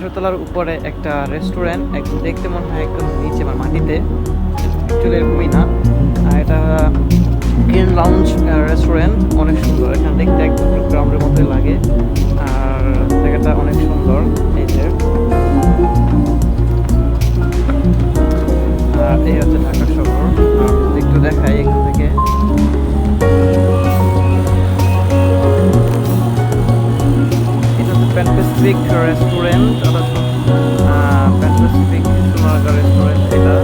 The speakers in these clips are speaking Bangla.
18 তলার উপরে একটা রেস্টুরেন্ট, একদম দেখতে মনে হয় একদম নিচে বা মাটিতে, চলে এরকমই না। এটা গ্রিন লাউঞ্জ রেস্টুরেন্ট, অনেক সুন্দর। এখানে দেখতে একদম গ্রাউন্ডের মতোই লাগে, আর জায়গাটা অনেক সুন্দর। এই যে এই হচ্ছে ঢাকা শহর। একটু দেখাই এখান থেকে। এটা হচ্ছে pan Pacific restaurant, pan Pacific Sonargaon restaurant, এটা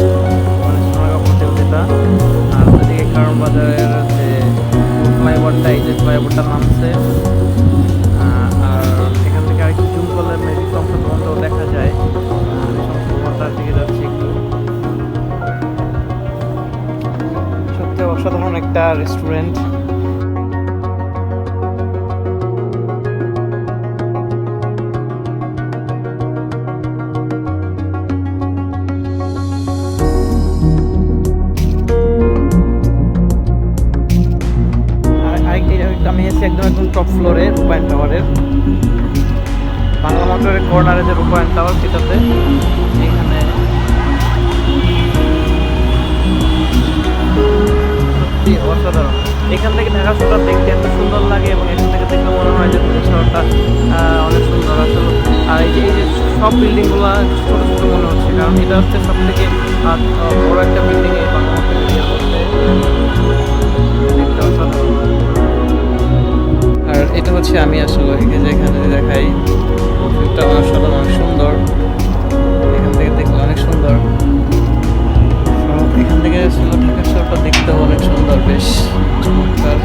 মানে সোনারগাঁ হোটেল যেটা। আর ওইদিকে কারণ বাজারের যে ফ্লাইওভারটা, এই যে ফ্লাইওভারটা নামছে। আর এখান থেকে আরেকটু জুম করলে মেবি সংসদ ভবনটাও দেখা যায়। আমি সংসদ ভবনটার দিকে যাচ্ছি একটু। সত্যি অসাধারণ একটা রেস্টুরেন্ট। আমি এসেছি একদম টপ ফ্লোরে রূপায়ণ টাওয়ারের, বাংলা মোটরের কর্নারে যে রূপায়ণ টাওয়ার, সেটাতে। এখানে সত্যি অসাধারণ। এখান থেকে ঢাকা শহরটা দেখতে এত সুন্দর লাগে, এবং এখান থেকে দেখলে মনে হয় যে শহরটা অনেক সুন্দর আসলে। আর এই যে সব বিল্ডিংগুলো ছোটো ছোটো মনে হচ্ছে, কারণ এটা হচ্ছে সব থেকে বড় একটা বিল্ডিং এই বাংলা মোটর এরিয়ার মধ্যে। দেখতে অসাধারণ। আর এটা হচ্ছে আমি আসলে এখানে দেখাই, ভিউটা অসাধারণ, অনেক সুন্দর। এখান থেকে দেখলে অনেক সুন্দর। এখান থেকে আসলে ঢাকা শহরটা দেখতেও অনেক সুন্দর, বেশ চমৎকার।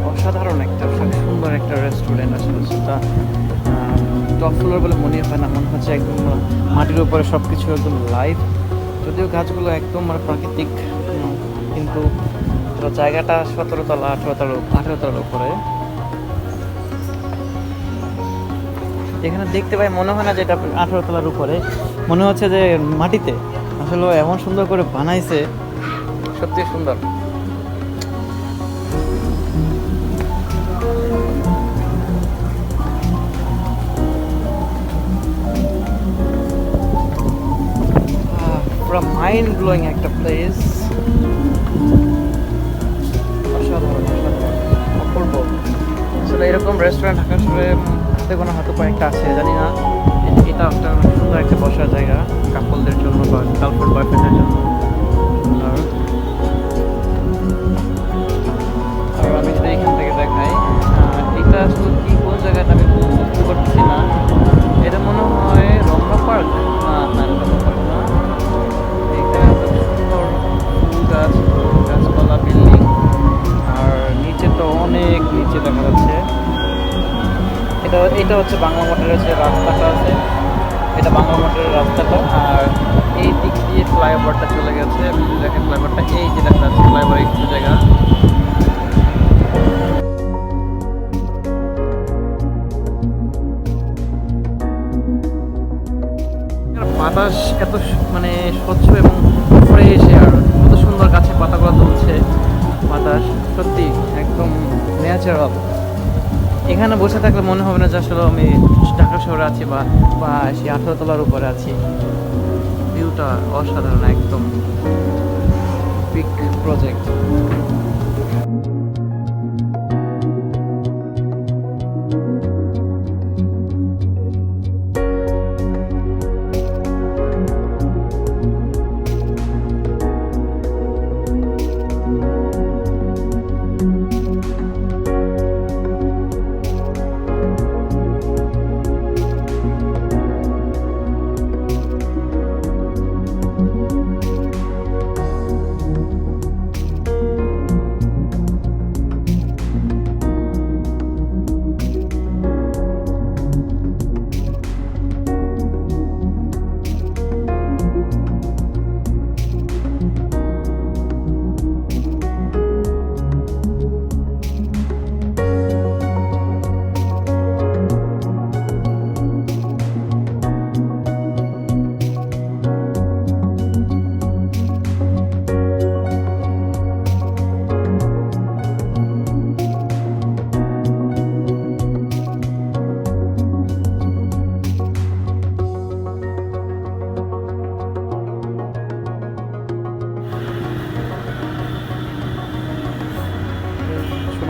অসাধারণ একটা সুন্দর একটা রেস্টুরেন্ট আসলে, সেটা টপ ফ্লোর বলে মনে হয় না, মনে হচ্ছে একদম মাটির উপরে সব কিছু একদম লাইভ। যদিও গাছগুলো একদম মানে প্রাকৃতিক, কিন্তু জায়গাটা 17 তলা 18 তলার উপরে। এখানে দেখতে পাই মনে হয় না যে এটা 18 তলার উপরে, মনে হচ্ছে যে মাটিতে। আসলে এমন সুন্দর করে বানাইছে, সত্যি সুন্দর। পুরো মাইন্ড ব্লোয়িং একটা প্লেস, অসাধারণ অপূর্ব। আসলে এরকম রেস্টুরেন্ট ঢাকা শহরে হাতে গোনা হয়তো কয়েকটা আছে, জানি না। এটা একটা সুন্দর একটা বসার জায়গা কাপলদের জন্য বা গার্লফ্রেন্ড বয়ফ্রেন্ডের জন্য। আর আমি যদি এখান থেকে দেখাই, এটা আসলে কি কোন জায়গাটা আমি বুঝতে পারছি না। এটা মনে হয় রমনা পার্ক, না রমনা পার্ক না। এখানে সুন্দর ফুল গাছ, গাছপালা, বিল্ডিং, আর নিচে তো অনেক নিচে দেখা যাচ্ছে। এটা হচ্ছে বাংলা মোটরের যে রাস্তাটা আছে, এটা বাংলা মোটরের রাস্তাটা। আর এই দিক দিয়ে ফ্লাইওভারটা চলে গেছে, দেখেন ফ্লাইওভারটা এই যে দেখা যাচ্ছে, ফ্লাইওভার একটু জায়গা। বাতাস এত মানে স্বচ্ছ এবং ফ্রেশ এয়ার, কত সুন্দর গাছে পাতাগুলো তুলছে বাতাস, সত্যি একদম ন্যাচারাল। এখানে বসে থাকলে মনে হবে না যে আসলে আমি ঢাকা শহরে আছি বা সেই 18 তলার উপরে আছি। ভিউটা অসাধারণ, একদম big project.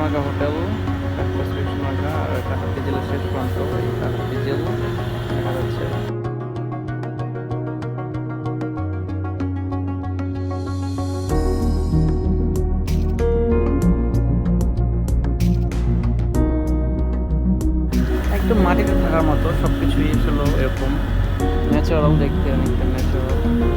Sonargaon hotel, Pan Pacific Sonargaon. আর এটা হাতিঝিলের শেষ প্রান্ত, এটা হাতিঝিল দেখা যাচ্ছে। একদম মাটিতে থাকার মতো সবকিছুই ছিল, এরকম ন্যাচারাল, দেখতে অনেকটা ন্যাচারাল।